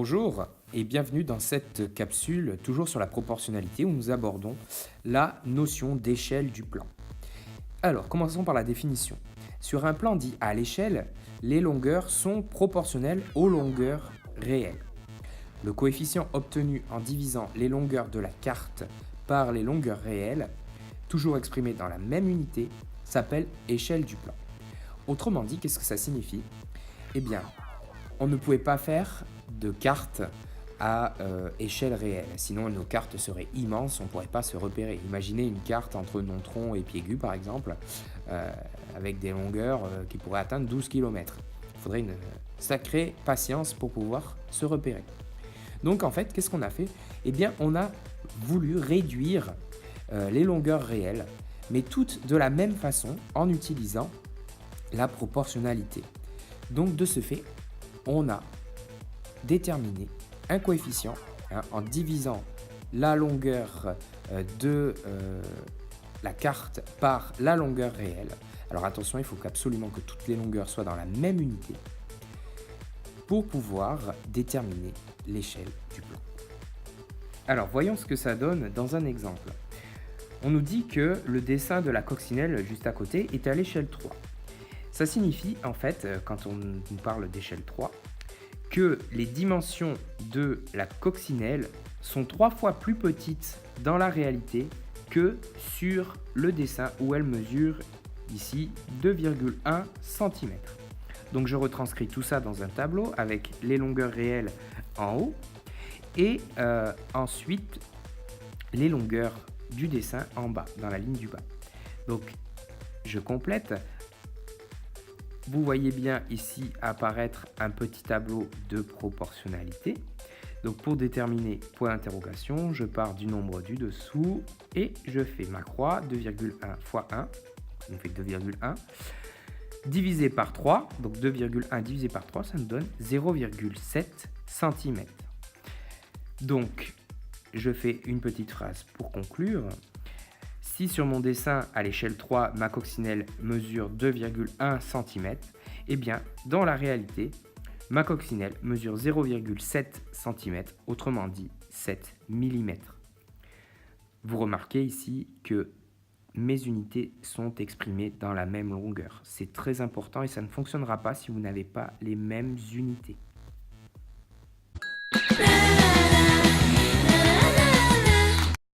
Bonjour et bienvenue dans cette capsule, toujours sur la proportionnalité, où nous abordons la notion d'échelle du plan. Alors, commençons par la définition. Sur un plan dit à l'échelle, les longueurs sont proportionnelles aux longueurs réelles. Le coefficient obtenu en divisant les longueurs de la carte par les longueurs réelles, toujours exprimé dans la même unité, s'appelle échelle du plan. Autrement dit, qu'est-ce que ça signifie? Eh bien, on ne pouvait pas faire de carte à échelle réelle, sinon nos cartes seraient immenses, on ne pourrait pas se repérer. Imaginez une carte entre Nontron et Piégu par exemple, avec des longueurs qui pourraient atteindre 12 km. Il faudrait une sacrée patience pour pouvoir se repérer. Donc en fait, qu'est-ce qu'on a fait? Eh bien, on a voulu réduire les longueurs réelles, mais toutes de la même façon en utilisant la proportionnalité. Donc de ce fait, on a déterminé un coefficient en divisant la longueur de la carte par la longueur réelle. Alors attention, il faut absolument que toutes les longueurs soient dans la même unité pour pouvoir déterminer l'échelle du plan. Alors voyons ce que ça donne dans un exemple. On nous dit que le dessin de la coccinelle juste à côté est à l'échelle 3. Ça signifie en fait, quand on nous parle d'échelle 3, que les dimensions de la coccinelle sont 3 fois plus petites dans la réalité que sur le dessin où elle mesure ici 2,1 cm. Donc je retranscris tout ça dans un tableau avec les longueurs réelles en haut et ensuite les longueurs du dessin en bas, dans la ligne du bas. Donc je complète. Vous voyez bien ici apparaître un petit tableau de proportionnalité. Donc pour déterminer point d'interrogation, je pars du nombre du dessous et je fais ma croix, 2,1 fois 1, ça nous fait 2,1, divisé par 3, donc 2,1 divisé par 3, ça nous donne 0,7 cm. Donc je fais une petite phrase pour conclure. Si sur mon dessin à l'échelle 3, ma coccinelle mesure 2,1 cm, eh bien, dans la réalité, ma coccinelle mesure 0,7 cm, autrement dit 7 mm. Vous remarquez ici que mes unités sont exprimées dans la même longueur. C'est très important et ça ne fonctionnera pas si vous n'avez pas les mêmes unités.